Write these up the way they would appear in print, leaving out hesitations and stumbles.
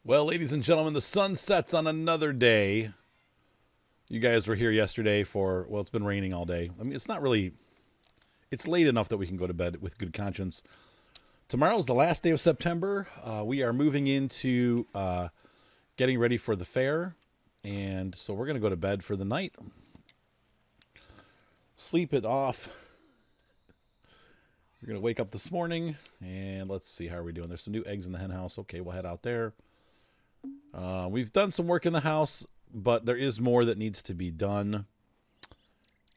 Well, ladies and gentlemen, the sun sets on another day. You guys were here yesterday for, well, it's been raining all day. I mean, it's not really, it's late enough that we can go to bed with good conscience. Tomorrow's the last day of September. We are moving into getting ready for the fair. And so we're going to go to bed for the night. Sleep it off. We're going to wake up this morning and let's see, how are we doing? There's some new eggs in the hen house. Okay, we'll head out there. We've done some work in the house, but there is more that needs to be done.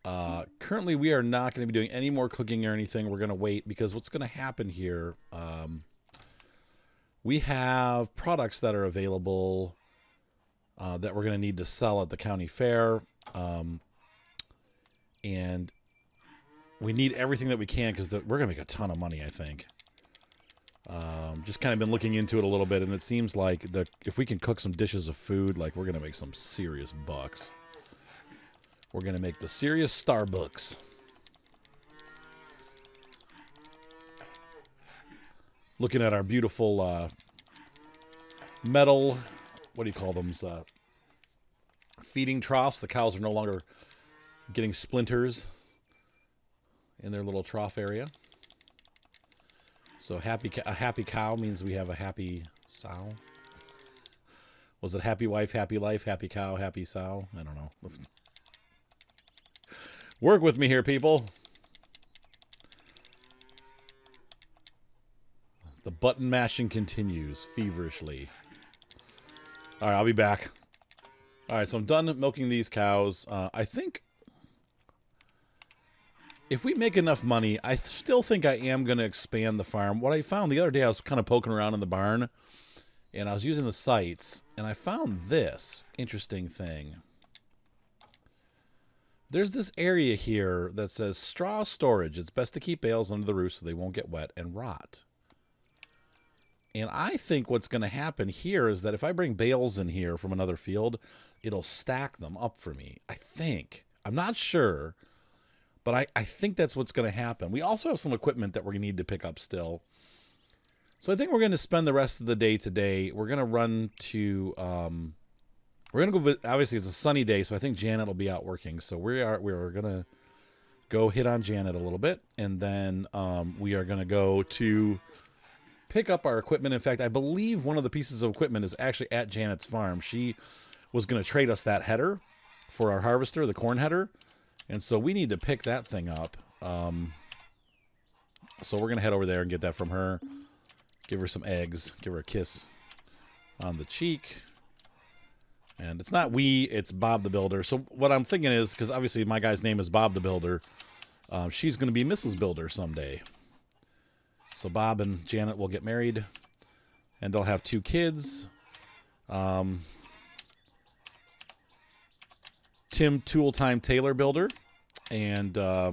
Currently, we are not going to be doing any more cooking or anything. We're going to wait because what's going to happen here, we have products that are available that we're going to need to sell at the county fair. And we need everything that we can because we're going to make a ton of money, I think. Just kind of been looking into it a little bit, and it seems like if we can cook some dishes of food, like we're going to make some serious bucks. We're going to make the serious Starbucks. Looking at our beautiful metal, what do you call them? Feeding troughs. The cows are no longer getting splinters in their little trough area. So a happy cow means we have a happy sow. Was it happy wife, happy life, happy cow, happy sow? I don't know. Work with me here, people. The button mashing continues feverishly. All right, I'll be back. All right, so I'm done milking these cows. I think if we make enough money, I still think I am going to expand the farm. What I found the other day, I was kind of poking around in the barn, and I was using the sites, and I found this interesting thing. There's this area here that says straw storage. It's best to keep bales under the roof so they won't get wet and rot. And I think what's going to happen here is that if I bring bales in here from another field, it'll stack them up for me. I think. I'm not sure. But I think that's what's going to happen. We also have some equipment that we're going to need to pick up still. So I think we're going to spend the rest of the day today. We're going to run to, we're going to go, obviously it's a sunny day, so I think Janet will be out working. So we're going to go hit on Janet a little bit. And then we are going to go to pick up our equipment. In fact, I believe one of the pieces of equipment is actually at Janet's farm. She was going to trade us that header for our harvester, the corn header. And so we need to pick that thing up. So we're going to head over there and get that from her. Give her some eggs. Give her a kiss on the cheek. And it's not it's Bob the Builder. So what I'm thinking is, because obviously my guy's name is Bob the Builder, she's going to be Mrs. Builder someday. So Bob and Janet will get married. And they'll have 2 kids. Tim Tool Time Taylor Builder, and I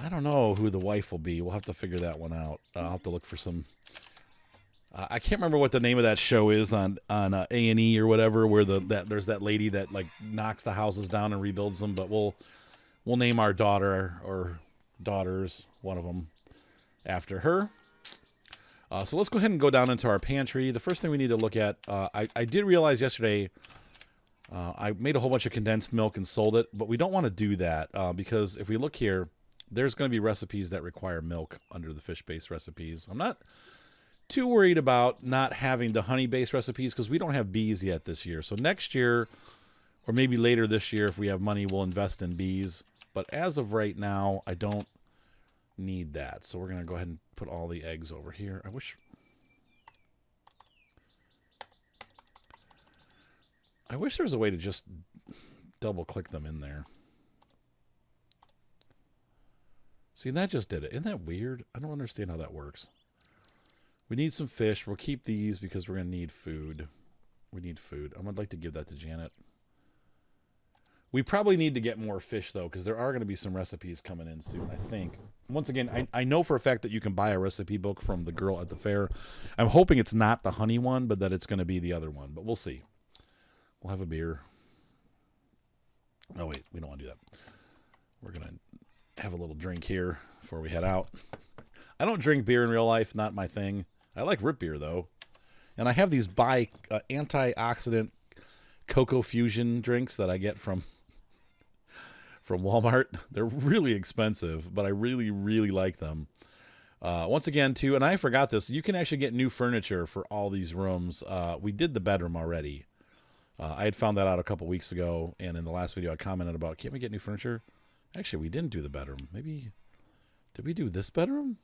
don't know who the wife will be. We'll have to figure that one out. I'll have to look for some. I can't remember what the name of that show is on A&E or whatever, where there's that lady that like knocks the houses down and rebuilds them. But we'll name our daughter or daughters, one of them, after her. So let's go ahead and go down into our pantry. The first thing we need to look at, I did realize yesterday. I made a whole bunch of condensed milk and sold it, but we don't want to do that because if we look here, there's going to be recipes that require milk under the fish-based recipes. I'm not too worried about not having the honey-based recipes because we don't have bees yet this year. So next year, or maybe later this year, if we have money, we'll invest in bees. But as of right now, I don't need that. So we're going to go ahead and put all the eggs over here. I wish there was a way to just double-click them in there. See, that just did it. Isn't that weird? I don't understand how that works. We need some fish. We'll keep these because we're going to need food. We need food. I'd like to give that to Janet. We probably need to get more fish, though, because there are going to be some recipes coming in soon, I think. Once again, I know for a fact that you can buy a recipe book from the girl at the fair. I'm hoping it's not the honey one, but that it's going to be the other one. But we'll see. We'll have a beer. Oh, wait. We don't want to do that. We're going to have a little drink here before we head out. I don't drink beer in real life. Not my thing. I like root beer, though. And I have these antioxidant cocoa fusion drinks that I get from Walmart. They're really expensive, but I really, really like them. Once again, too, and I forgot this, you can actually get new furniture for all these rooms. We did the bedroom already. I had found that out a couple weeks ago, and in the last video I commented about, can't we get new furniture? Actually, we didn't do the bedroom. Maybe, did we do this bedroom?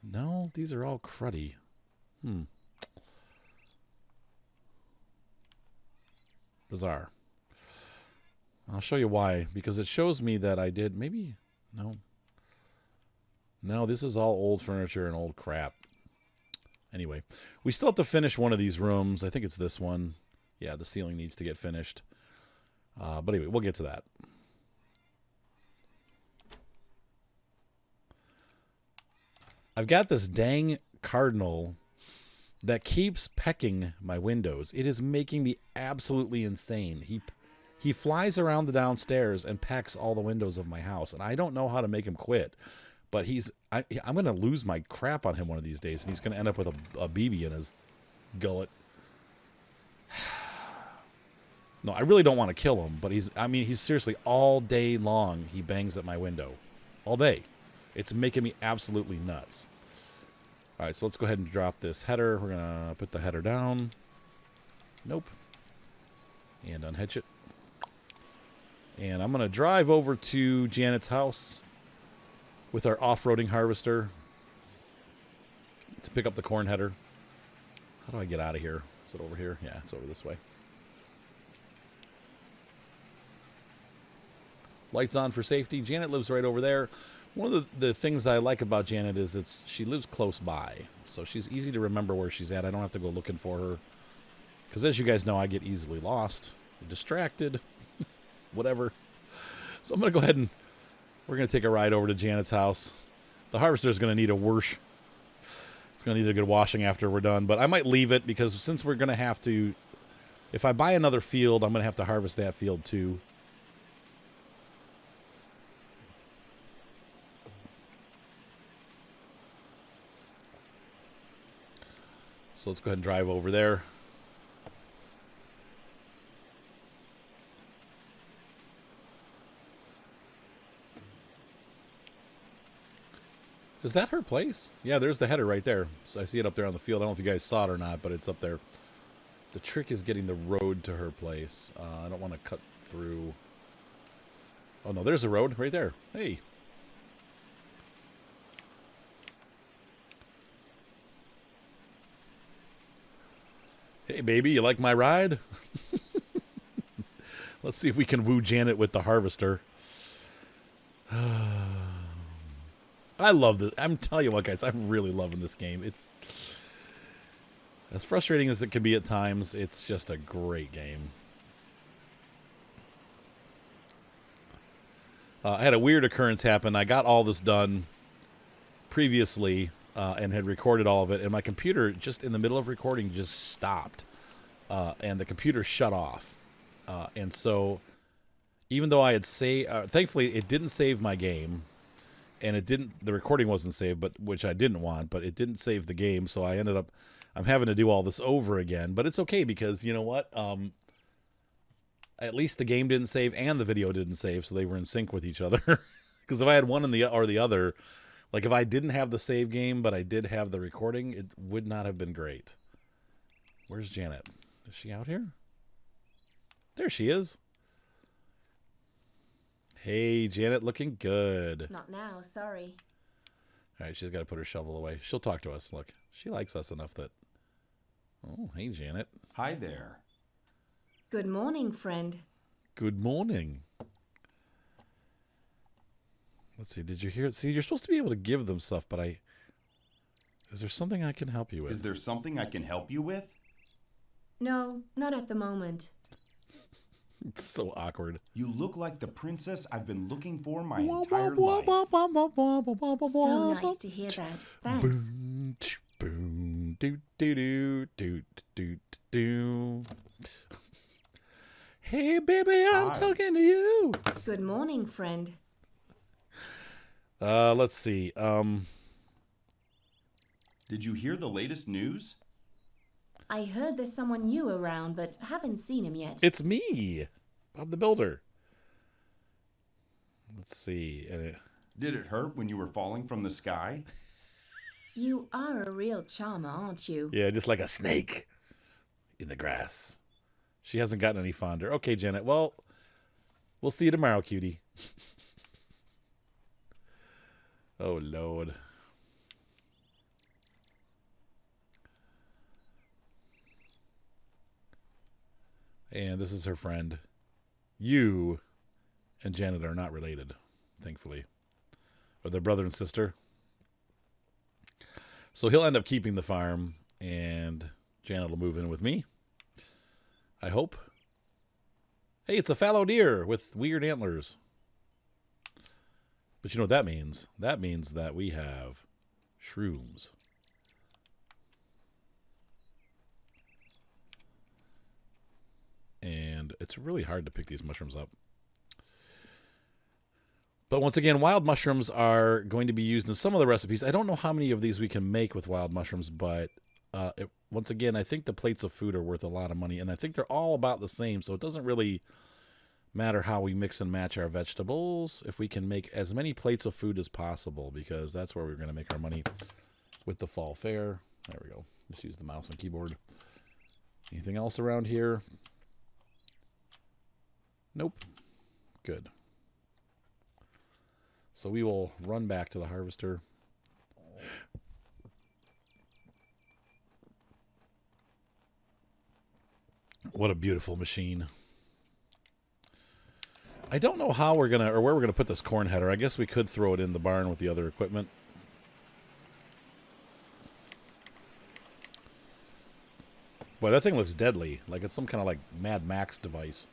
No, these are all cruddy. Bizarre. I'll show you why, because it shows me that I did, maybe, no. No, this is all old furniture and old crap. Anyway, we still have to finish one of these rooms. I think it's this one. Yeah, the ceiling needs to get finished. But anyway, we'll get to that. I've got this dang cardinal that keeps pecking my windows. It is making me absolutely insane. He flies around the downstairs and pecks all the windows of my house, and I don't know how to make him quit. But I'm going to lose my crap on him one of these days, and he's going to end up with a BB in his gullet. No, I really don't want to kill him, but he's seriously, all day long, he bangs at my window. All day. It's making me absolutely nuts. All right, so let's go ahead and drop this header. We're going to put the header down. Nope. And unhitch it. And I'm going to drive over to Janet's house with our off-roading harvester to pick up the corn header. How do I get out of here? Is it over here? Yeah, it's over this way. Lights on for safety. Janet lives right over there. One of the things I like about Janet is she lives close by. So she's easy to remember where she's at. I don't have to go looking for her. Because as you guys know, I get easily lost, distracted, whatever. So I'm going to go ahead and we're going to take a ride over to Janet's house. The harvester is going to need a wash. It's going to need a good washing after we're done. But I might leave it because since we're going to have to, if I buy another field, I'm going to have to harvest that field too. So let's go ahead and drive over there. Is that her place? Yeah, there's the header right there. So I see it up there on the field. I don't know if you guys saw it or not, but it's up there. The trick is getting the road to her place. I don't want to cut through. Oh, no, there's a road right there. Hey. Hey, baby, you like my ride? Let's see if we can woo Janet with the harvester. I love this. I'm telling you what, guys, I'm really loving this game. It's as frustrating as it can be at times. It's just a great game. I had a weird occurrence happen. I got all this done previously and had recorded all of it, and my computer, just in the middle of recording, just stopped. And the computer shut off. And so, even though I had thankfully, it didn't save my game. And the recording wasn't saved, which I didn't want, but it didn't save the game. So I'm having to do all this over again, but it's okay because you know what? At least the game didn't save and the video didn't save. So they were in sync with each other. Because if I had one or the other, like if I didn't have the save game, but I did have the recording, it would not have been great. Where's Janet? Is she out here? There she is. Hey, Janet, looking good. Not now, sorry. All right, she's got to put her shovel away. She'll talk to us. Look, she likes us enough that... Oh, hey, Janet. Hi there. Good morning, friend. Good morning. Let's see, did you hear it? See, you're supposed to be able to give them stuff, but is there something I can help you with? Is there something I can help you with? No, not at the moment. It's so awkward. You look like the princess I've been looking for my entire life. So nice to hear that. Thanks. Boom, boom, doo, doo, doo, doo, doo, doo. Hey, baby, I'm talking to you. Good morning, friend. Let's see. Did you hear the latest news? I heard there's someone new around, but haven't seen him yet. It's me, Bob the Builder. Let's see. Did it hurt when you were falling from the sky? You are a real charmer, aren't you? Yeah, just like a snake in the grass. She hasn't gotten any fonder. Okay, Janet. Well, we'll see you tomorrow, cutie. Oh, Lord. And this is her friend. You and Janet are not related, thankfully. But they're brother and sister. So he'll end up keeping the farm, and Janet will move in with me. I hope. Hey, it's a fallow deer with weird antlers. But you know what that means? That means that we have shrooms. And it's really hard to pick these mushrooms up. But once again, wild mushrooms are going to be used in some of the recipes. I don't know how many of these we can make with wild mushrooms, but once again, I think the plates of food are worth a lot of money, and I think they're all about the same, so it doesn't really matter how we mix and match our vegetables if we can make as many plates of food as possible, because that's where we're going to make our money with the fall fair. There we go. Just use the mouse and keyboard. Anything else around here? Nope. Good. So we will run back to the harvester. What a beautiful machine. I don't know how we're going to, or where we're going to put this corn header. I guess we could throw it in the barn with the other equipment. Boy, that thing looks deadly. Like it's some kind of like Mad Max device.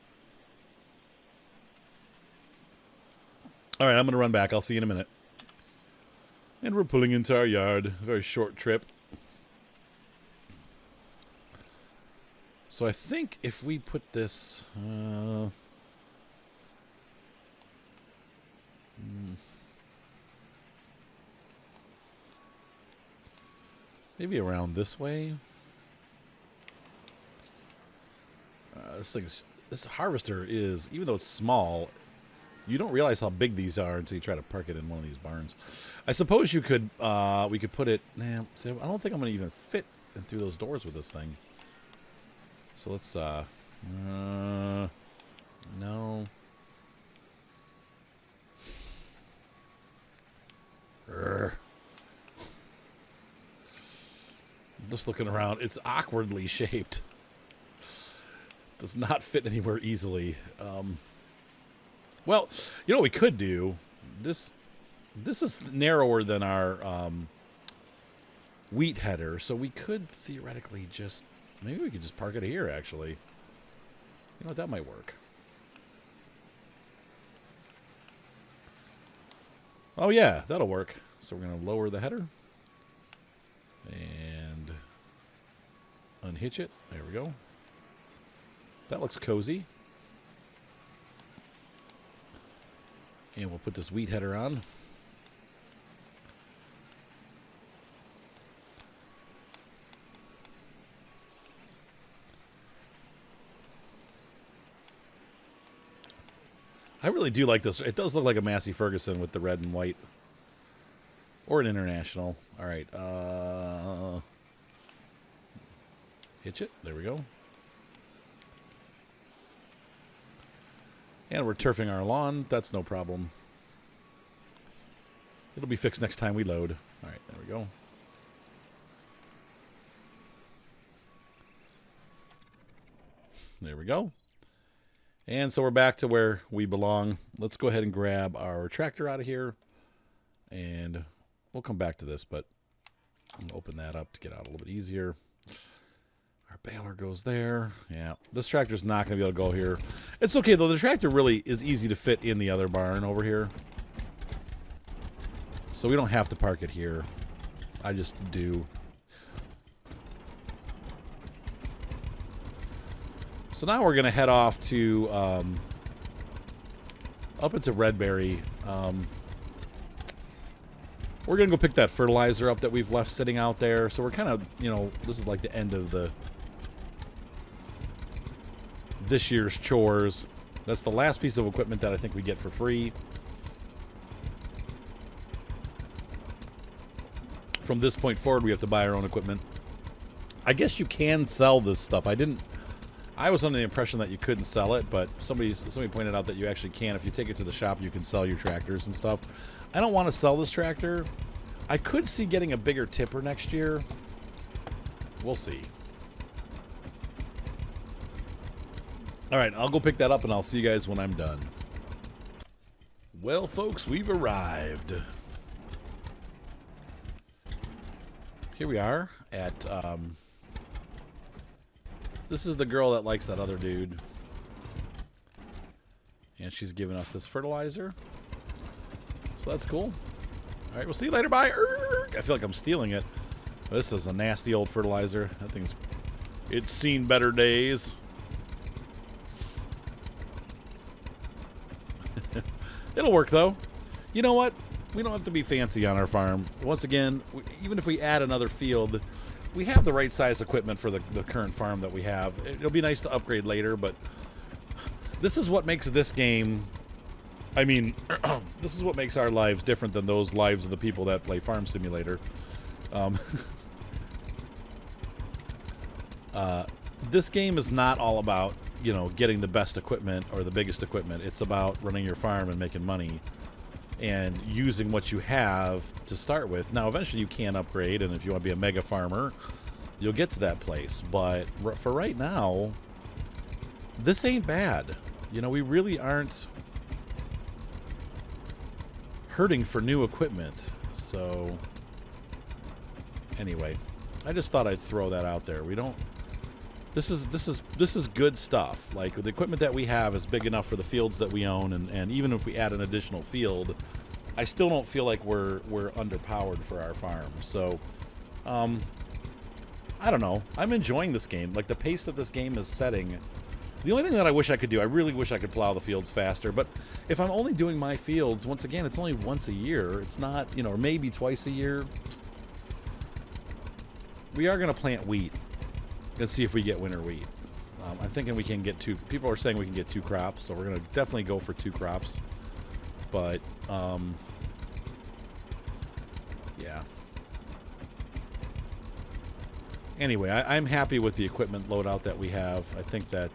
All right, I'm going to run back. I'll see you in a minute. And we're pulling into our yard. A very short trip. So I think if we put this... maybe around this way. This harvester is, even though it's small... You don't realize how big these are until you try to park it in one of these barns. I suppose you could, we could put it, see, I don't think I'm going to even fit through those doors with this thing. So let's, no. Just looking around, it's awkwardly shaped. Does not fit anywhere easily. Well, you know what we could do? This is narrower than our wheat header, so we could theoretically just... Maybe we could just park it here, actually. You know what? That might work. Oh, yeah, that'll work. So we're going to lower the header. And unhitch it. There we go. That looks cozy. And we'll put this wheat header on. I really do like this. It does look like a Massey Ferguson with the red and white. Or an International. All right. Hitch it. There we go. And we're turfing our lawn. That's no problem. It'll be fixed next time we load. All right, there we go. There we go. And so we're back to where we belong. Let's go ahead and grab our tractor out of here. And we'll come back to this, but I'm going to open that up to get out a little bit easier. Our baler goes there. Yeah, this tractor's not going to be able to go here. It's okay, though. The tractor really is easy to fit in the other barn over here. So we don't have to park it here. I just do. So now we're going to head off to up into Redberry. We're going to go pick that fertilizer up that we've left sitting out there. So we're kind of, you know, this is like the end of the this year's chores. That's the last piece of equipment that I think we get for free. From this point forward, we have to buy our own equipment. I guess you can sell this stuff. I was under the impression that you couldn't sell it, but somebody pointed out that you actually can. If you take it to the shop, you can sell your tractors and stuff. I don't want to sell this tractor. I could see getting a bigger tipper next year. We'll see. All right, I'll go pick that up, and I'll see you guys when I'm done. Well, folks, we've arrived. Here we are at, this is the girl that likes that other dude. And she's giving us this fertilizer. So that's cool. All right, we'll see you later. Bye. I feel like I'm stealing it. This is a nasty old fertilizer. That thing's, it's seen better days. It'll work, though. You know what? We don't have to be fancy on our farm. Once again, even if we add another field, we have the right size equipment for the current farm that we have. It'll be nice to upgrade later, but this is what makes this game, I mean, this is what makes our lives different than those lives of the people that play Farm Simulator. This game is not all about, you know, getting the best equipment or the biggest equipment. It's about running your farm and making money and using what you have to start with. Now, eventually you can upgrade, and if you want to be a mega farmer, you'll get to that place. But for right now, this ain't bad. You know, we really aren't hurting for new equipment. So, anyway, I just thought I'd throw that out there. We don't. This is good stuff. Like, the equipment that we have is big enough for the fields that we own, and even if we add an additional field, I still don't feel like we're underpowered for our farm. So, I don't know. I'm enjoying this game. Like, the pace that this game is setting. The only thing that I wish I could do, I really wish I could plow the fields faster. But if I'm only doing my fields, once again, it's only once a year. It's not, you know, or maybe twice a year. We are going to plant wheat. Let's see if we get winter wheat. I'm thinking we can get two. People are saying we can get 2 crops, so we're going to definitely go for 2 crops. But, yeah. Anyway, I'm happy with the equipment loadout that we have. I think that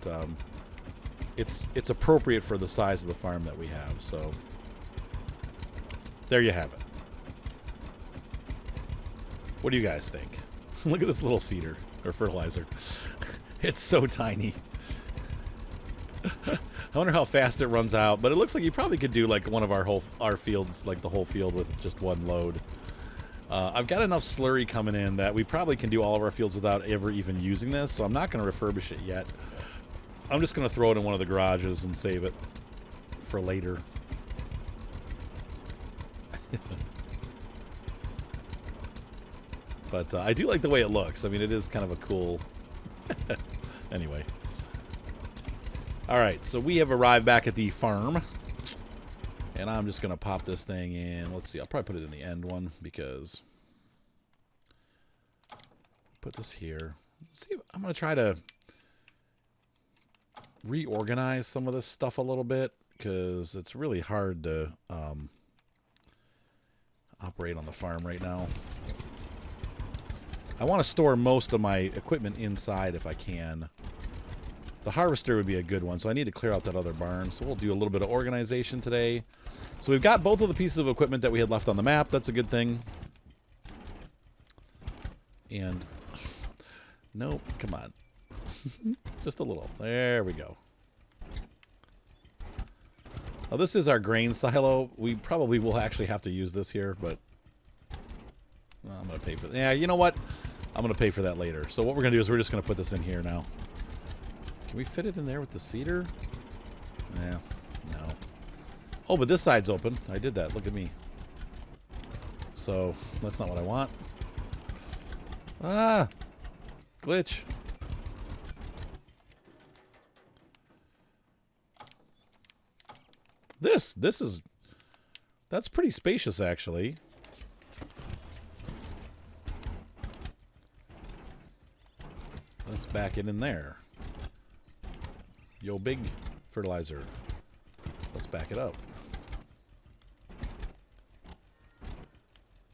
it's appropriate for the size of the farm that we have. So, there you have it. What do you guys think? Look at this little seeder. Or fertilizer. It's so tiny. I wonder how fast it runs out, but it looks like you probably could do like one of our fields, like the whole field with just one load. I've got enough slurry coming in that we probably can do all of our fields without ever even using this, so I'm not going to refurbish it yet. I'm just going to throw it in one of the garages and save it for later. But I do like the way it looks. I mean, it is kind of a cool... Anyway. Alright, so we have arrived back at the farm. And I'm just going to pop this thing in. Let's see, I'll probably put it in the end one because... Put this here. Let's see, I'm going to try to reorganize some of this stuff a little bit because it's really hard to operate on the farm right now. I want to store most of my equipment inside if I can. The harvester would be a good one, so I need to clear out that other barn. So we'll do a little bit of organization today. So we've got both of the pieces of equipment that we had left on the map. That's a good thing. And, nope, come on. Just a little. There we go. Now this is our grain silo. We probably will actually have to use this here, but I'm going to pay for that. Yeah, you know what? I'm going to pay for that later. So what we're going to do is we're just going to put this in here now. Can we fit it in there with the cedar? Yeah, no. Oh, but this side's open. I did that. Look at me. So that's not what I want. Ah! Glitch. This is... That's pretty spacious, actually. Let's back it in there. Yo, big fertilizer. Let's back it up.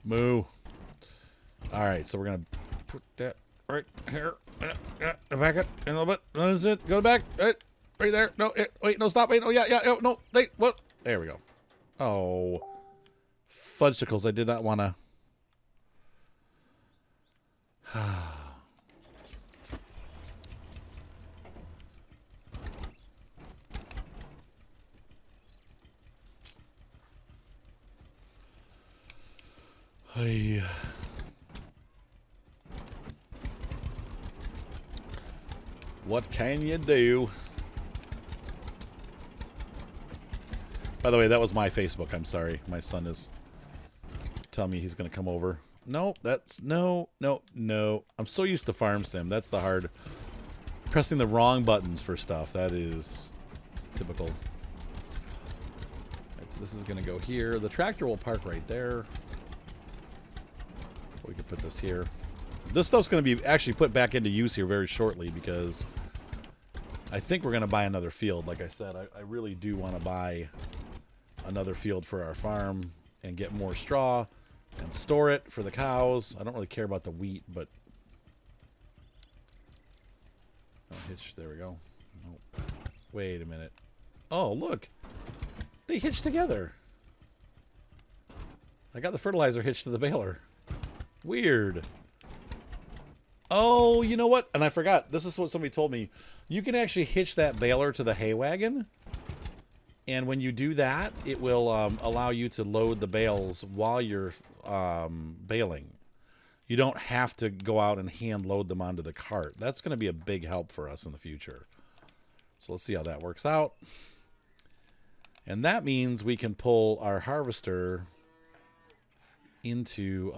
Moo. All right, so we're going to put that right here. Back it in a little bit. That is it. Go back. Right there. No, wait, no, stop. Wait, no, yeah, no, wait, what? There we go. Oh. Fudgesicles, I did not want to. Hey. What can you do? By the way, that was my Facebook. I'm sorry. My son is telling me he's going to come over. No, that's no. I'm so used to Farm Sim. That's the hard. Pressing the wrong buttons for stuff. That is typical. Right, so this is going to go here. The tractor will park right there. We can put this here. This stuff's going to be actually put back into use here very shortly because I think we're going to buy another field. Like I said, I really do want to buy another field for our farm and get more straw and store it for the cows. I don't really care about the wheat, but... Oh, hitch. There we go. Nope. Wait a minute. Oh, look. They hitched together. I got the fertilizer hitched to the baler. Weird. Oh, you know what? And I forgot. This is what somebody told me. You can actually hitch that baler to the hay wagon. And when you do that, it will allow you to load the bales while you're baling. You don't have to go out and hand load them onto the cart. That's going to be a big help for us in the future. So let's see how that works out. And that means we can pull our harvester into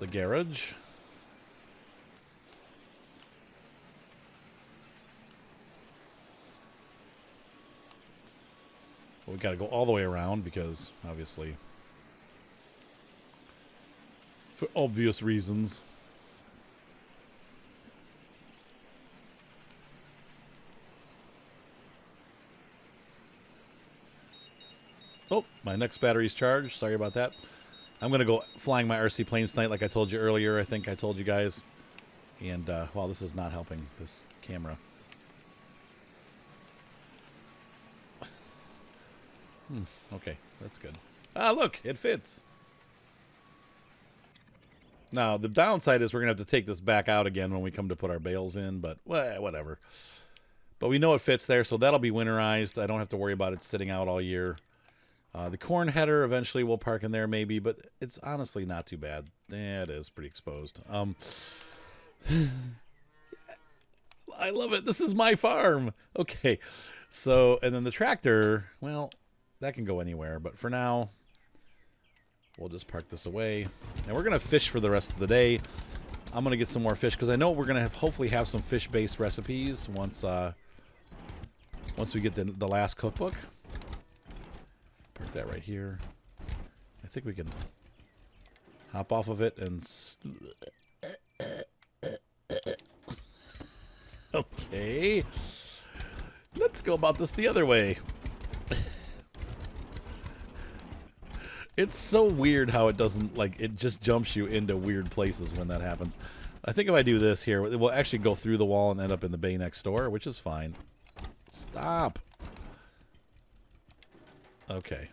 the garage. Well, we got to go all the way around because, obviously, for obvious reasons. Oh, my next battery's charged. Sorry about that. I'm going to go flying my RC planes tonight like I told you earlier. I think I told you guys. And, well, this is not helping, this camera. Okay, that's good. Ah, look, it fits. Now, the downside is we're going to have to take this back out again when we come to put our bales in, but well, whatever. But we know it fits there, so that'll be winterized. I don't have to worry about it sitting out all year. The corn header eventually will park in there maybe, but it's honestly not too bad. Yeah, it is pretty exposed. I love it. This is my farm. Okay, so, and then the tractor, well... that can go anywhere, but for now, we'll just park this away. And we're going to fish for the rest of the day. I'm going to get some more fish, because I know we're going to hopefully have some fish-based recipes once we get the last cookbook. Park that right here. I think we can hop off of it and... Okay. Let's go about this the other way. It's so weird how it doesn't, like, it just jumps you into weird places when that happens. I think if I do this here, it will actually go through the wall and end up in the bay next door, which is fine. Stop. Okay.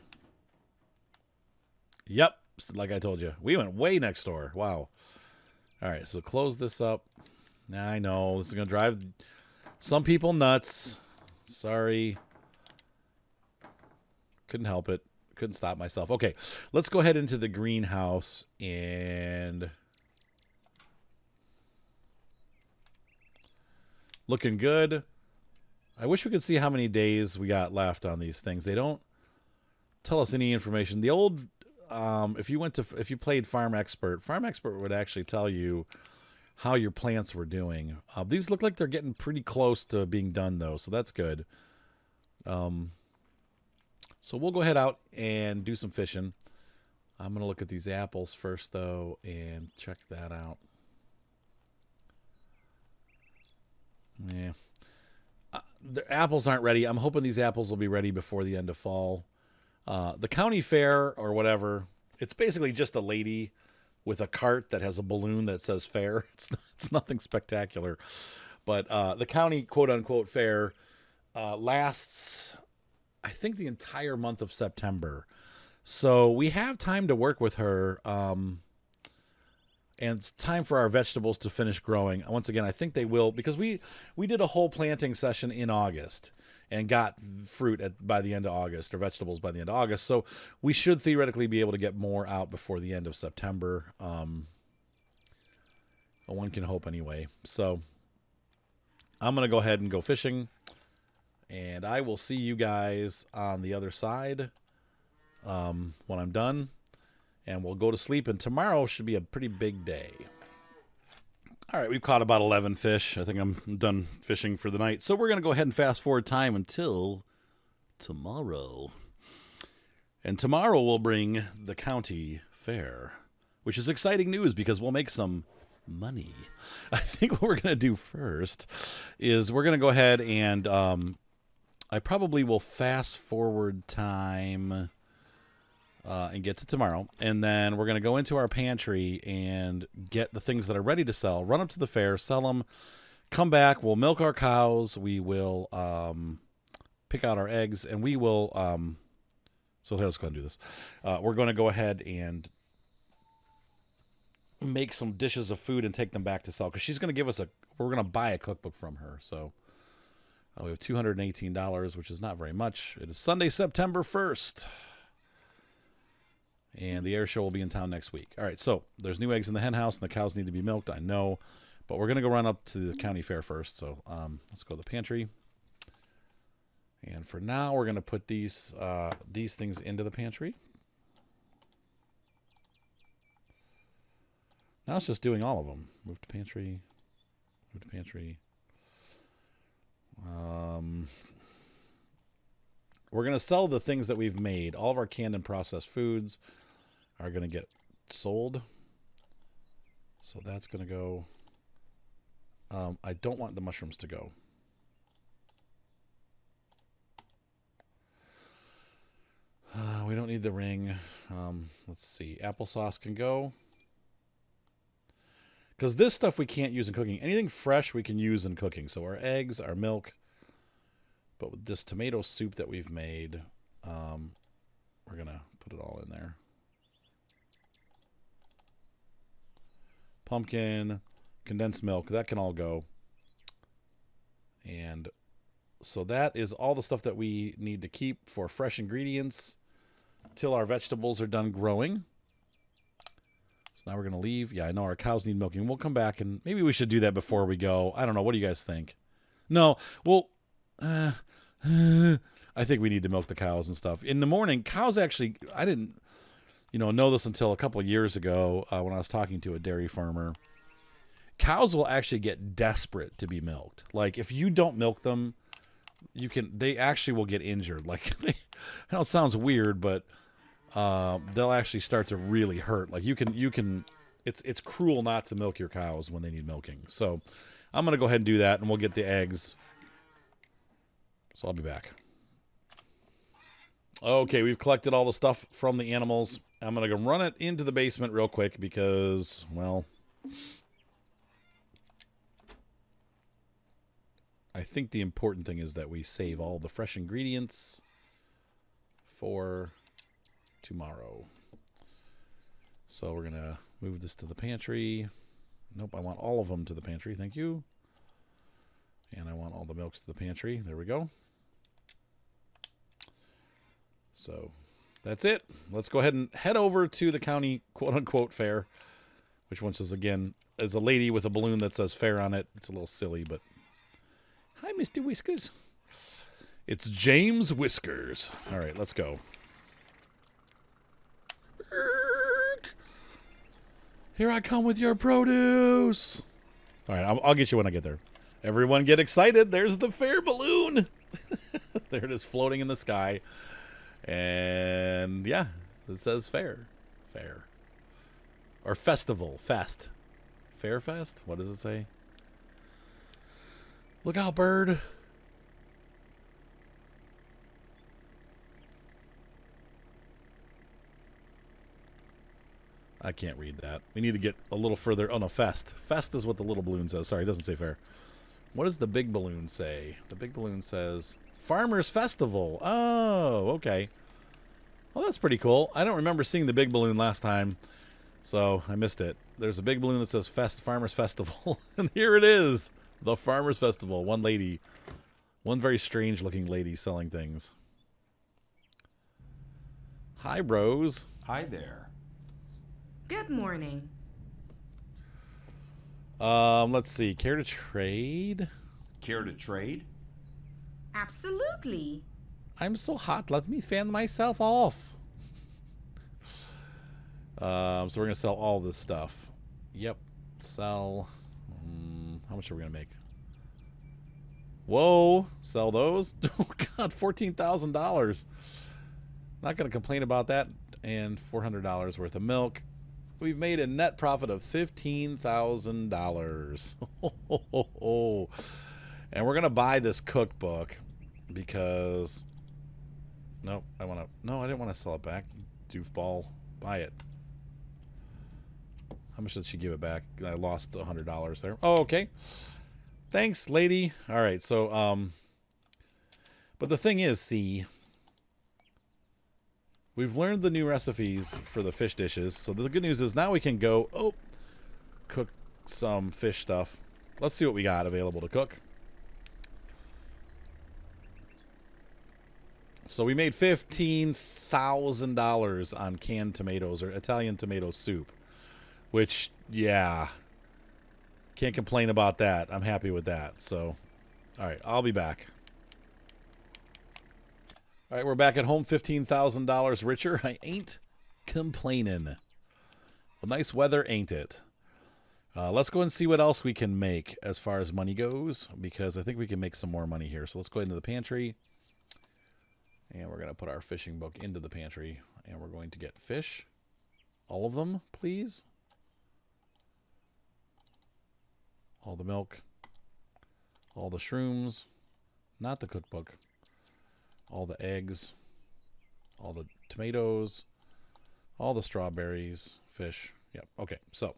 Yep, like I told you. We went way next door. Wow. All right, so close this up. I know, this is going to drive some people nuts. Sorry. Couldn't help it. Couldn't stop myself. Okay, let's go ahead into the greenhouse and looking good. I wish we could see how many days we got left on these things. They don't tell us any information. The old, if you played Farm Expert would actually tell you how your plants were doing. These look like they're getting pretty close to being done though, so that's good. So we'll go ahead out and do some fishing. I'm going to look at these apples first, though, and check that out. Yeah. The apples aren't ready. I'm hoping these apples will be ready before the end of fall. The county fair or whatever, it's basically just a lady with a cart that has a balloon that says fair. It's nothing spectacular. But the county quote-unquote fair lasts, I think, the entire month of September. So we have time to work with her. And it's time for our vegetables to finish growing. Once again, I think they will, because we did a whole planting session in August and got fruit by the end of August, or vegetables by the end of August. So we should theoretically be able to get more out before the end of September. One can hope anyway. So I'm going to go ahead and go fishing, and I will see you guys on the other side when I'm done. And we'll go to sleep, and tomorrow should be a pretty big day. All right, we've caught about 11 fish. I think I'm done fishing for the night. So we're going to go ahead and fast forward time until tomorrow. And tomorrow we'll bring the county fair, which is exciting news because we'll make some money. I think what we're going to do first is we're going to go ahead and I probably will fast forward time and get to tomorrow. And then we're going to go into our pantry and get the things that are ready to sell, run up to the fair, sell them, come back. We'll milk our cows. We will pick out our eggs, and we will. So let's go ahead and do this. We're going to go ahead and make some dishes of food and take them back to sell, because she's going to give us we're going to buy a cookbook from her. So we have $218, which is not very much. It is Sunday, September 1st. And the air show will be in town next week. All right, so there's new eggs in the hen house, and the cows need to be milked, I know. But we're going to go run up to the county fair first. So let's go to the pantry. And for now, we're going to put these things into the pantry. Now it's just doing all of them. Move to pantry. Move to pantry. We're going to sell the things that we've made. All of our canned and processed foods are going to get sold. So that's going to go. I don't want the mushrooms to go. We don't need the ring. Let's see. Applesauce can go. Because this stuff we can't use in cooking. Anything fresh we can use in cooking. So our eggs, our milk. But with this tomato soup that we've made, we're going to put it all in there. Pumpkin, condensed milk, that can all go. And so that is all the stuff that we need to keep for fresh ingredients till our vegetables are done growing. So now we're going to leave. Yeah, I know our cows need milking. We'll come back, and maybe we should do that before we go. I don't know. What do you guys think? No, well, I think we need to milk the cows and stuff. In the morning, cows actually, I didn't know this until a couple of years ago when I was talking to a dairy farmer. Cows will actually get desperate to be milked. Like, if you don't milk them, they actually will get injured. Like, I know it sounds weird, but they'll actually start to really hurt. Like, it's cruel not to milk your cows when they need milking. So I'm going to go ahead and do that, and we'll get the eggs. So I'll be back. Okay, we've collected all the stuff from the animals. I'm going to go run it into the basement real quick because, well, I think the important thing is that we save all the fresh ingredients for tomorrow. So we're going to move this to the pantry. Nope, I want all of them to the pantry. Thank you. And I want all the milks to the pantry. There we go. So that's it. Let's go ahead and head over to the county quote-unquote fair, which once is, again, is a lady with a balloon that says fair on it. It's a little silly, but hi, Mr. Whiskers. It's James Whiskers. All right, let's go. Here I come with your produce. All right, I'll get you when I get there. Everyone get excited. There's the fair balloon. There it is, floating in the sky. And yeah, it says fair. Fair. Or festival. Fest. Fair fest? What does it say? Look out, bird. I can't read that. We need to get a little further. Oh, no, Fest. Fest is what the little balloon says. Sorry, it doesn't say fair. What does the big balloon say? The big balloon says Farmers Festival. Oh, okay. Well, that's pretty cool. I don't remember seeing the big balloon last time, so I missed it. There's a big balloon that says Farmers Festival, and here it is. The Farmers Festival. One lady. One very strange-looking lady selling things. Hi, Rose. Hi there. Good morning. Let's see. Care to trade? Care to trade? Absolutely. I'm so hot. Let me fan myself off. So we're gonna sell all this stuff. Yep. Sell. How much are we gonna make? Whoa. Sell those. Oh God, $14,000. Not gonna complain about that. And $400 worth of milk. We've made a net profit of $15,000. And we're going to buy this cookbook because... No, I didn't want to sell it back. Doofball. Buy it. How much did she give it back? I lost $100 there. Oh, okay. Thanks, lady. All right, so... But the thing is, see... We've learned the new recipes for the fish dishes. So the good news is now we can go, cook some fish stuff. Let's see what we got available to cook. So we made $15,000 on canned tomatoes or Italian tomato soup. Which, yeah, can't complain about that. I'm happy with that. So, all right, I'll be back. All right, we're back at home, $15,000 richer. I ain't complaining. Well, nice weather, ain't it? Let's go and see what else we can make as far as money goes, because I think we can make some more money here. So let's go into the pantry, and we're going to put our fishing book into the pantry, and we're going to get fish. All of them, please. All the milk. All the shrooms. Not the cookbook. All the eggs, all the tomatoes, all the strawberries, fish. Yep. Okay. So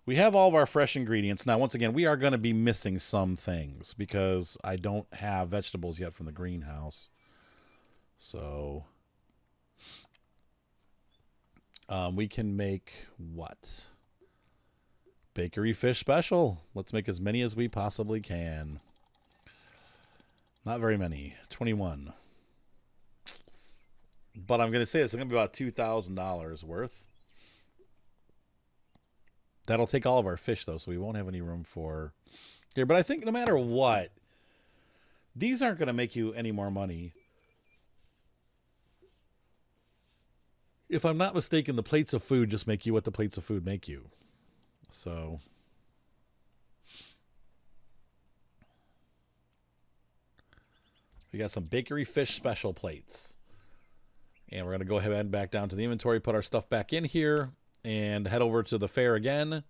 we have all of our fresh ingredients. Now, once again, we are going to be missing some things because I don't have vegetables yet from the greenhouse. So we can make what? Bakery fish special. Let's make as many as we possibly can. Not very many. 21. But I'm going to say it's going to be about $2,000 worth. That'll take all of our fish, though, so we won't have any room for... Here, but I think no matter what, these aren't going to make you any more money. If I'm not mistaken, the plates of food just make you what the plates of food make you. So... We got some bakery fish special plates. And we're going to go ahead and back down to the inventory, put our stuff back in here, and head over to the fair again.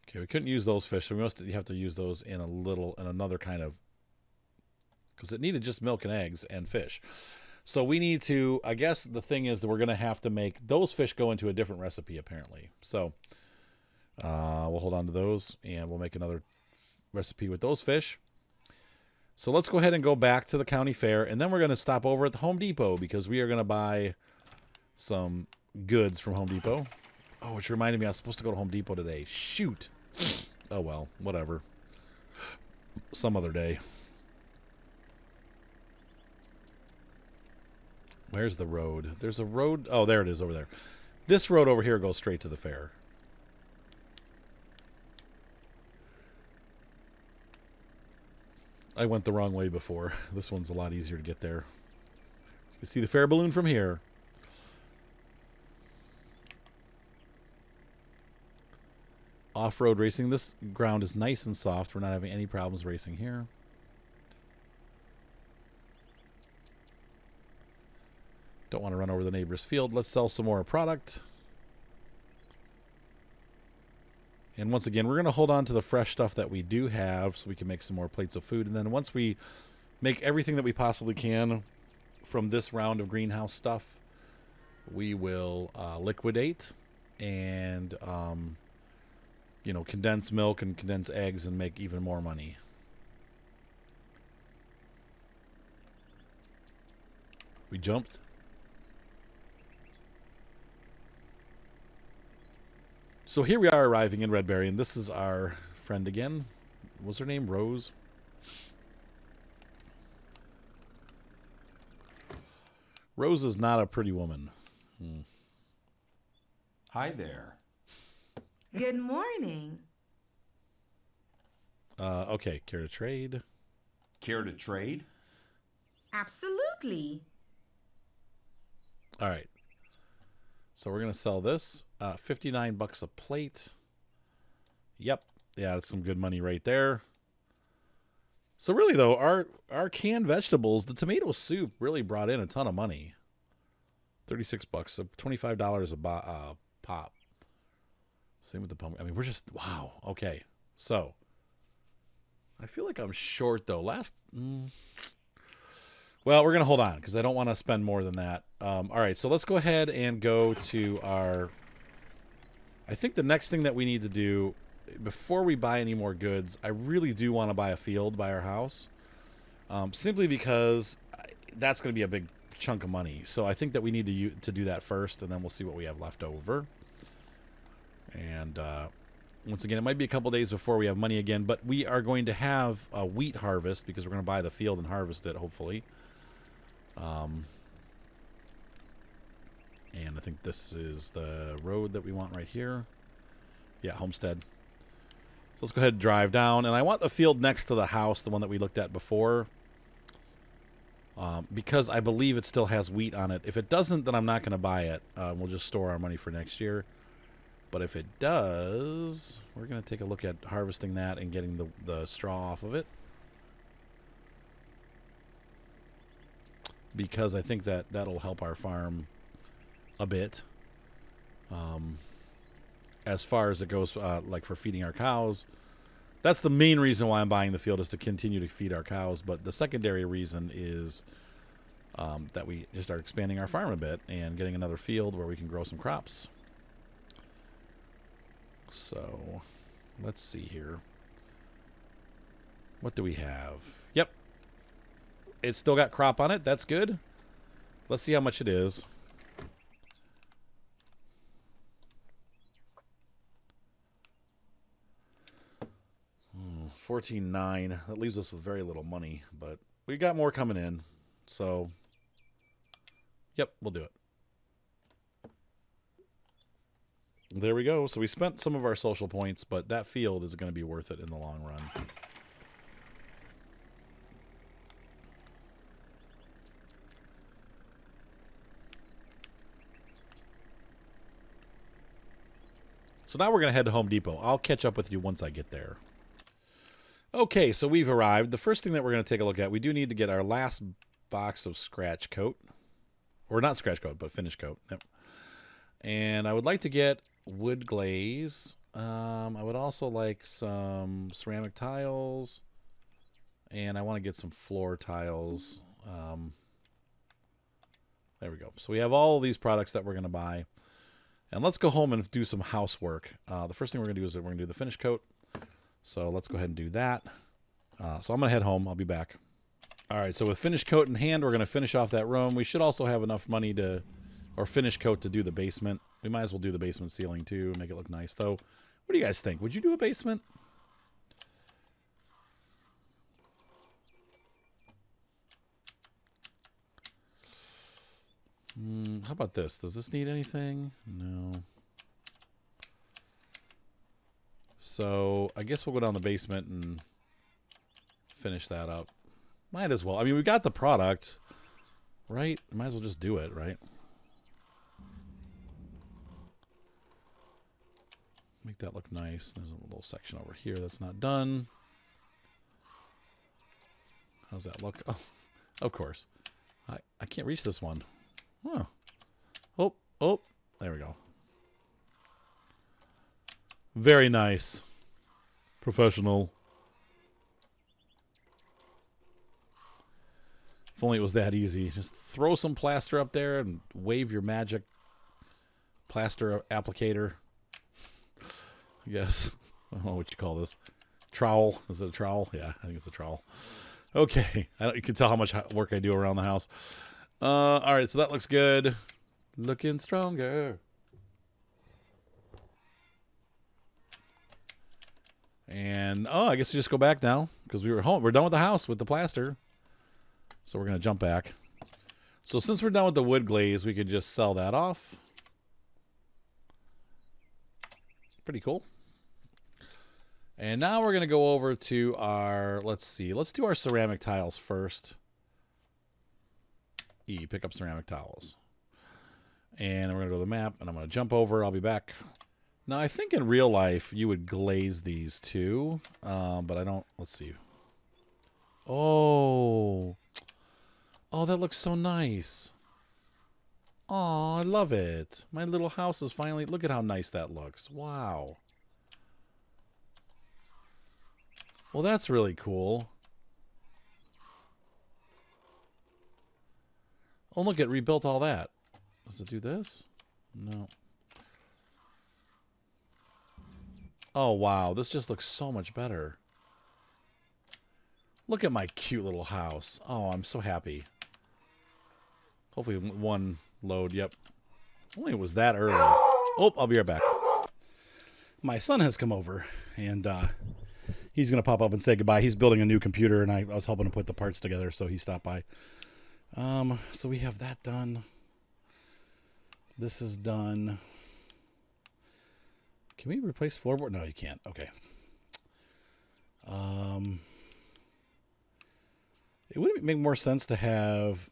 Okay, we couldn't use those fish, so we must have to use those in another kind of, because it needed just milk and eggs and fish. So we need to, I guess the thing is that we're going to have to make those fish go into a different recipe, apparently. So we'll hold on to those, and we'll make another recipe with those fish. So let's go ahead and go back to the county fair, and then we're going to stop over at the Home Depot because we are going to buy some goods from Home Depot. Oh, which reminded me I was supposed to go to Home Depot today. Shoot. Oh, well, whatever. Some other day. Where's the road? There's a road. Oh, there it is over there. This road over here goes straight to the fair. I went the wrong way before. This one's a lot easier to get there. You can see the fair balloon from here. Off-road racing. This ground is nice and soft. We're not having any problems racing here. Don't want to run over the neighbor's field. Let's sell some more product. And once again, we're going to hold on to the fresh stuff that we do have so we can make some more plates of food. And then once we make everything that we possibly can from this round of greenhouse stuff, we will liquidate and, condense milk and condense eggs and make even more money. We jumped. So here we are arriving in Redberry, and this is our friend again. What's her name? Rose? Rose is not a pretty woman. Hi there. Good morning. Okay, care to trade? Care to trade? Absolutely. All right. So we're going to sell this. $59 a plate. Yep. Yeah, that's some good money right there. So really, though, our canned vegetables, the tomato soup really brought in a ton of money. $36, so $25 a pop. Same with the pumpkin. I mean, we're just, wow. Okay. So I feel like I'm short, though. Well, we're going to hold on because I don't want to spend more than that. All right, so let's go ahead and go to our... I think the next thing that we need to do, before we buy any more goods, I really do want to buy a field by our house. Simply because that's going to be a big chunk of money. So I think that we need to do that first, and then we'll see what we have left over. And once again, it might be a couple days before we have money again, but we are going to have a wheat harvest because we're going to buy the field and harvest it, hopefully. And I think this is the road that we want right here. Yeah, Homestead. So let's go ahead and drive down. And I want the field next to the house, the one that we looked at before. Because I believe it still has wheat on it. If it doesn't, then I'm not going to buy it. We'll just store our money for next year. But if it does, we're going to take a look at harvesting that and getting the straw off of it. Because I think that that'll help our farm a bit. As far as it goes, like for feeding our cows. That's the main reason why I'm buying the field, is to continue to feed our cows. But the secondary reason is that we just are expanding our farm a bit and getting another field where we can grow some crops. So let's see here. What do we have? Yep. It's still got crop on it. That's good. Let's see how much it is. $14.9. That leaves us with very little money, but we got more coming in. So, yep, we'll do it. There we go. So we spent some of our social points, but that field is going to be worth it in the long run. So now we're going to head to Home Depot. I'll catch up with you once I get there. Okay, so we've arrived. The first thing that we're going to take a look at, we do need to get our last box of scratch coat. Or not scratch coat, but finish coat. Yep. And I would like to get wood glaze. I would also like some ceramic tiles. And I want to get some floor tiles. There we go. So we have all of these products that we're going to buy. And let's go home and do some housework. The first thing we're going to do is we're going to do the finish coat. So let's go ahead and do that. So I'm going to head home. I'll be back. All right, so with finish coat in hand, we're going to finish off that room. We should also have enough money or finish coat to do the basement. We might as well do the basement ceiling too, make it look nice though. What do you guys think? Would you do a basement? How about this? Does this need anything? No. So I guess we'll go down the basement and finish that up. Might as well. I mean, we got the product, right? Might as well just do it, right? Make that look nice. There's a little section over here that's not done. How's that look? Oh, of course. I can't reach this one. Huh. Oh, oh, there we go. Very nice. Professional. If only it was that easy. Just throw some plaster up there and wave your magic plaster applicator. I guess. I don't know what you call this. Trowel. Is it a trowel? Yeah, I think it's a trowel. Okay. You can tell how much work I do around the house. All right, so that looks good. Looking stronger. And, oh, I guess we just go back now because we were home. We're done with the house with the plaster. So we're going to jump back. So since we're done with the wood glaze, we could just sell that off. Pretty cool. And now we're going to go over to our, let's see, let's do our ceramic tiles first. E, pick up ceramic tiles. And we're going to go to the map, and I'm going to jump over. I'll be back. Now, I think in real life, you would glaze these too, but I don't, let's see. Oh, that looks so nice. Oh, I love it. My little house is finally, look at how nice that looks. Wow. Well, that's really cool. Oh, look, it rebuilt all that. Does it do this? No. Oh, wow. This just looks so much better. Look at my cute little house. Oh, I'm so happy. Hopefully one load. Yep. Only it was that early. Oh, I'll be right back. My son has come over, and he's going to pop up and say goodbye. He's building a new computer, and I was helping him put the parts together, so he stopped by. So we have that done. This is done. Can we replace floorboard? No, you can't. Okay. It would make more sense to have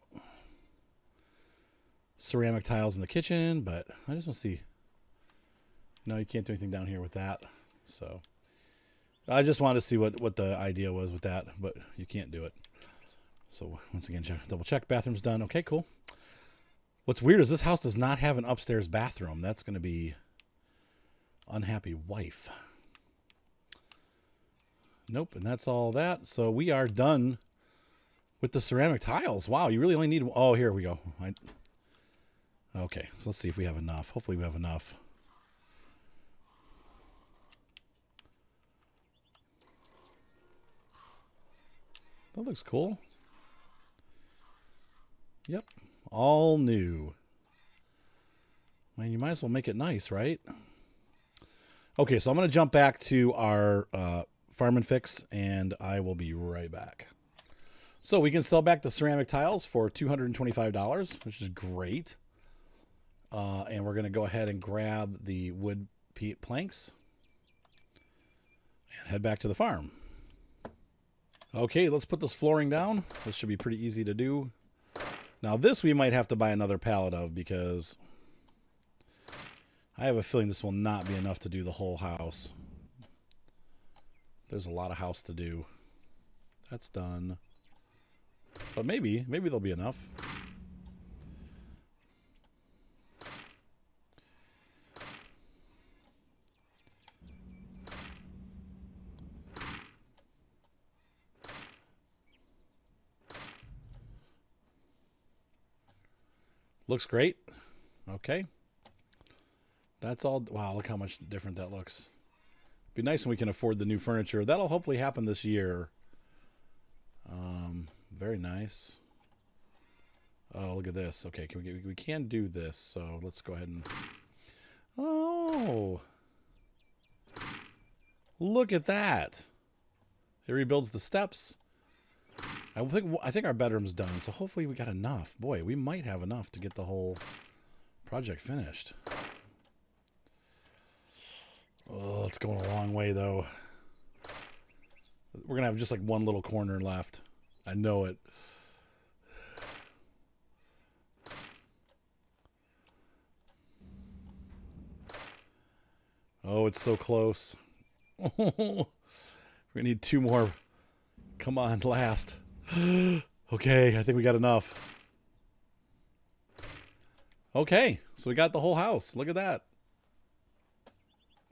ceramic tiles in the kitchen, but I just want to see. No, you can't do anything down here with that. So I just wanted to see what the idea was with that, but you can't do it. So once again, double check. Bathroom's done. Okay, cool. What's weird is this house does not have an upstairs bathroom. That's going to be unhappy wife. Nope, and that's all that. So we are done with the ceramic tiles. Wow, you really only need... Oh, here we go. Okay, so let's see if we have enough. Hopefully we have enough. That looks cool. Yep, all new. Man, you might as well make it nice, right? Okay, so I'm going to jump back to our farm and fix, and I will be right back. So we can sell back the ceramic tiles for $225, which is great. And we're going to go ahead and grab the wood planks and head back to the farm. Okay, let's put this flooring down. This should be pretty easy to do. Now this we might have to buy another pallet of because I have a feeling this will not be enough to do the whole house. There's a lot of house to do. That's done. But maybe there'll be enough. Looks great. Okay. That's all. Wow, look how much different that looks. Be nice when we can afford the new furniture. That'll hopefully happen this year. Very nice. Oh, look at this. Okay, we can do this. So let's go ahead and. Oh, look at that! It rebuilds the steps. I think our bedroom's done. So hopefully we got enough. Boy, we might have enough to get the whole project finished. Oh, it's going a long way, though. We're going to have just like one little corner left. I know it. Oh, it's so close. We're going to need 2 more. Come on, last. Okay, I think we got enough. Okay, so we got the whole house. Look at that.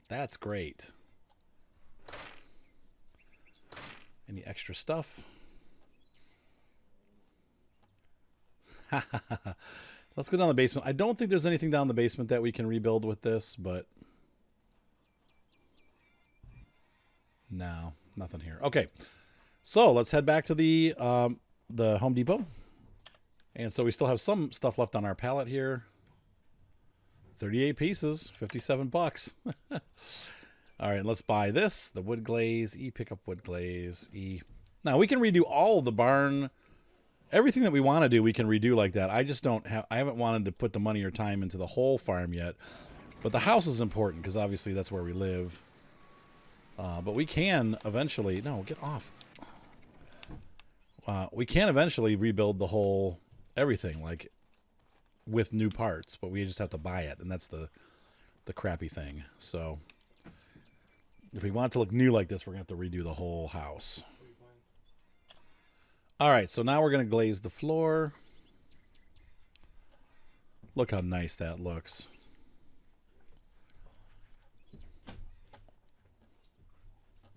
That's great. Any extra stuff? Let's go down the basement. I don't think there's anything down the basement that we can rebuild with this, but no, nothing here. Okay, so let's head back to the Home Depot. And so we still have some stuff left on our pallet here. 38 pieces, 57 bucks. All right, let's buy this, the wood glaze, pick up wood glaze, Now we can redo all of the barn. Everything that we want to do, we can redo like that. I just don't have, I haven't wanted to put the money or time into the whole farm yet. But the house is important because obviously that's where we live. But we can eventually, no, get off. We can eventually rebuild the whole, everything, like with new parts, but we just have to buy it. And that's the crappy thing. So if we want it to look new like this, we're going to have to redo the whole house. All right, so now we're going to glaze the floor. Look how nice that looks.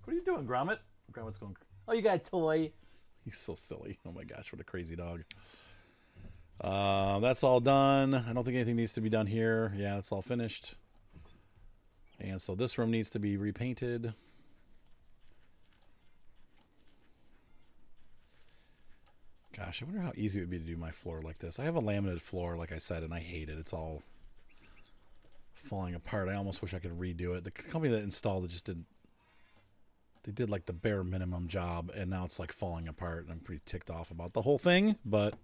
What are you doing, Gromit? Gromit's going, oh, you got a toy. He's so silly. Oh my gosh, what a crazy dog. That's all done. I don't think anything needs to be done here. Yeah, it's all finished. And so this room needs to be repainted. Gosh, I wonder how easy it would be to do my floor like this. I have a laminated floor, like I said, and I hate it. It's all falling apart. I almost wish I could redo it. The company that installed it just didn't. They did like the bare minimum job, and now it's like falling apart. And I'm pretty ticked off about the whole thing, but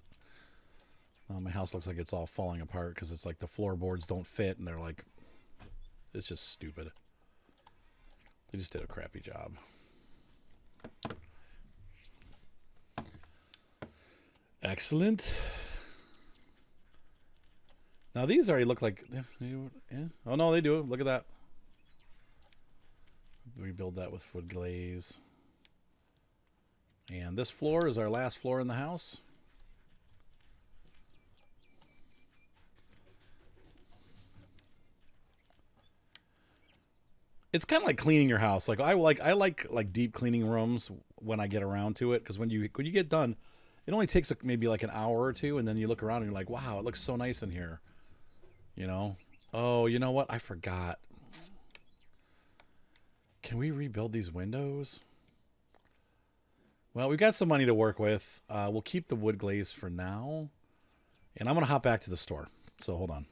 my house looks like it's all falling apart because it's like the floorboards don't fit, and they're like, it's just stupid. They just did a crappy job. Excellent. Now these already look like, yeah. Oh no, they do. Look at that. Rebuild that with wood glaze. And this floor is our last floor in the house. It's kind of like cleaning your house. Like I like deep cleaning rooms when I get around to it, because when you get done, it only takes maybe like an hour or two, and then you look around and you're like, wow, it looks so nice in here. You know? Oh, you know what? I forgot. Can we rebuild these windows? Well, we've got some money to work with. We'll keep the wood glaze for now. And I'm going to hop back to the store. So hold on.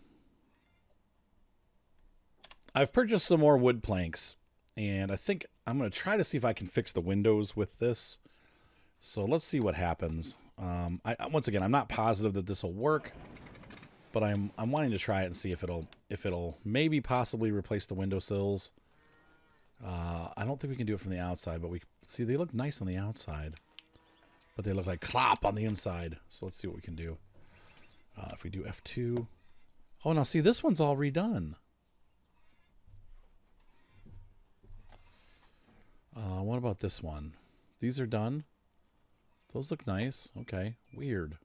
I've purchased some more wood planks, and I think I'm going to try to see if I can fix the windows with this. So let's see what happens. Once again, I'm not positive that this will work, but I'm wanting to try it and see if it'll maybe possibly replace the windowsills. I don't think we can do it from the outside, but we see they look nice on the outside, but they look like clop on the inside. So let's see what we can do. If we do F2. Oh, now see, this one's all redone. What about this one? These are done. Those look nice. Okay, weird.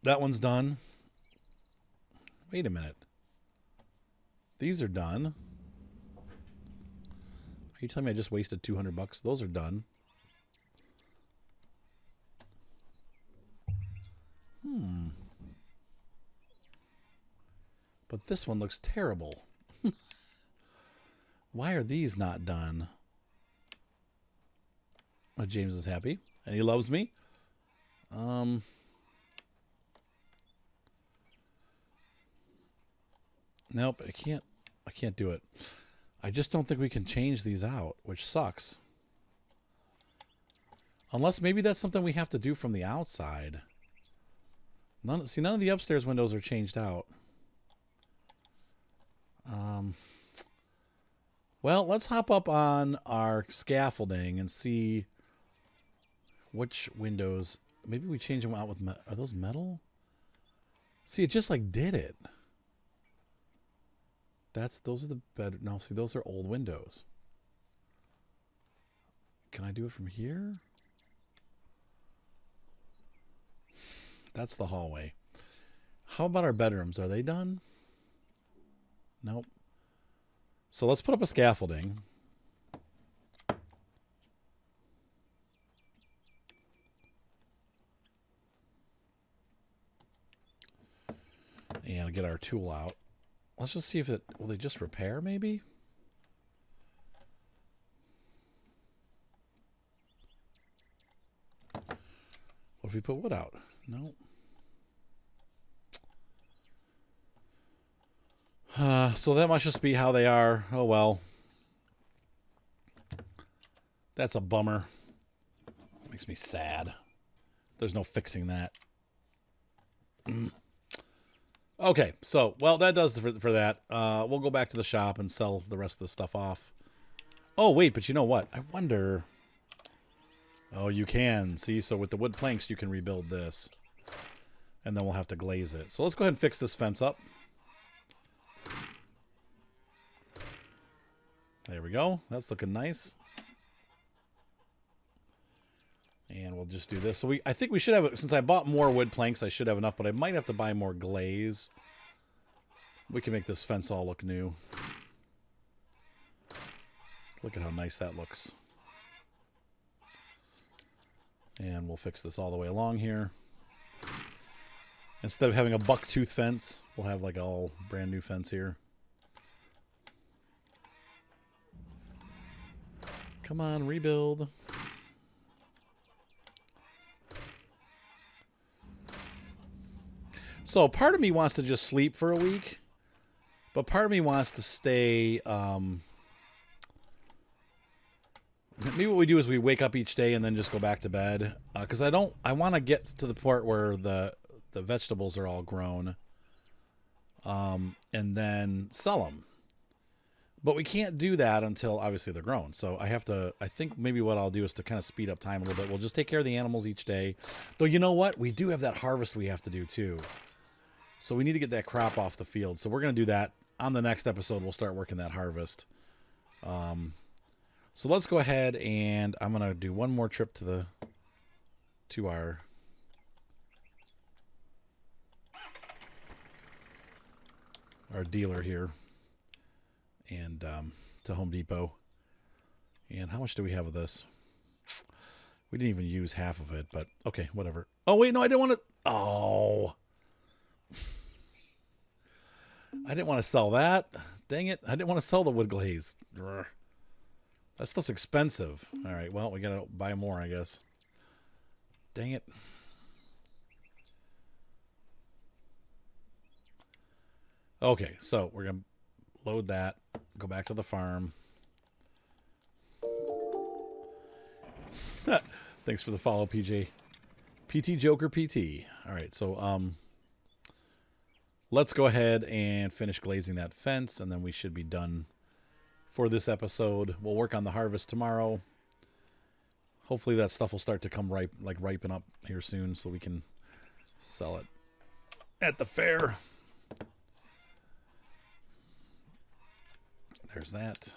That one's done. Wait a minute. These are done. Are you telling me I just wasted 200 bucks? Those are done. But this one looks terrible. Why are these not done? Oh, James is happy and he loves me. Nope, I can't do it. I just don't think we can change these out, which sucks. Unless maybe that's something we have to do from the outside. None of the upstairs windows are changed out. Well, let's hop up on our scaffolding and see which windows. Maybe we change them out with are those metal? See, it just like did it. Those are the better. No, see, those are old windows. Can I do it from here? That's the hallway. How about our bedrooms? Are they done? Nope. So let's put up a scaffolding. And get our tool out. Let's just see if it... Will they just repair, maybe? What if we put wood out? No. So that must just be how they are. Oh, well. That's a bummer. Makes me sad. There's no fixing that. Okay, so, well, that does for that. We'll go back to the shop and sell the rest of the stuff off. Oh, wait, but you know what? I wonder... Oh, you can. See, so with the wood planks, you can rebuild this. And then we'll have to glaze it. So let's go ahead and fix this fence up. There we go. That's looking nice. And we'll just do this. So I think we should have, since I bought more wood planks, I should have enough, but I might have to buy more glaze. We can make this fence all look new. Look at how nice that looks. And we'll fix this all the way along here. Instead of having a bucktooth fence, we'll have like all brand new fence here. Come on, rebuild. So part of me wants to just sleep for a week, but part of me wants to stay. Maybe what we do is we wake up each day and then just go back to bed. Because I want to get to the part where the vegetables are all grown, and then sell them. But we can't do that until obviously they're grown. So I think maybe what I'll do is to kind of speed up time a little bit. We'll just take care of the animals each day. Though you know what? We do have that harvest we have to do too. So we need to get that crop off the field. So we're going to do that on the next episode. We'll start working that harvest. So let's go ahead and I'm going to do one more trip to our dealer here. And to Home Depot. And how much do we have of this? We didn't even use half of it, but okay, whatever. Oh, wait, no, I didn't want to... Oh. I didn't want to sell that. Dang it. I didn't want to sell the wood glaze. That stuff's expensive. All right, well, we got to buy more, I guess. Dang it. Okay, so we're going to load that. Go back to the farm. Thanks for the follow, PJ. PT Joker PT. All right, so let's go ahead and finish glazing that fence, and then we should be done for this episode. We'll work on the harvest tomorrow. Hopefully that stuff will start to come ripen up here soon, so we can sell it at the fair. There's that.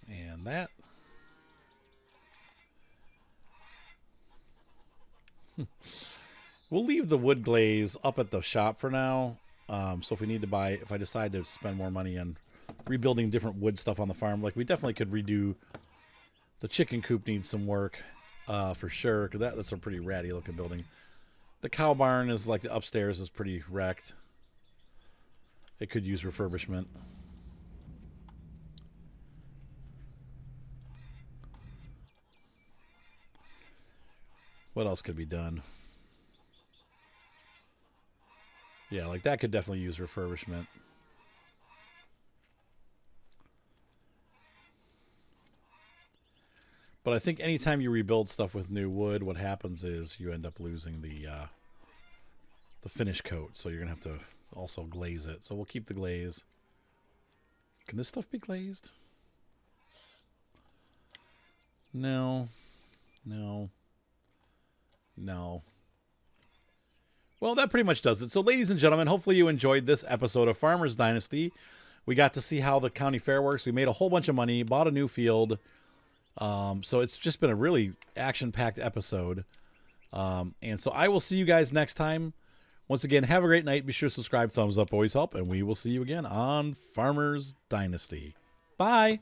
And that. We'll leave the wood glaze up at the shop for now. So if we need to buy, if I decide to spend more money on rebuilding different wood stuff on the farm, like we definitely could redo the chicken coop needs some work for sure, because that's a pretty ratty looking building. The cow barn is like the upstairs is pretty wrecked. It could use refurbishment. What else could be done? Yeah, like that could definitely use refurbishment. But I think anytime you rebuild stuff with new wood, what happens is you end up losing the finish coat. So you're going to have to also glaze it. So we'll keep the glaze. Can this stuff be glazed? No. No. No. Well, that pretty much does it. So, ladies and gentlemen, hopefully you enjoyed this episode of Farmers Dynasty. We got to see how the county fair works. We made a whole bunch of money, bought a new field. So it's just been a really action-packed episode. And so I will see you guys next time. Once again, have a great night. Be sure to subscribe. Thumbs up always help. And we will see you again on Farmers Dynasty. Bye.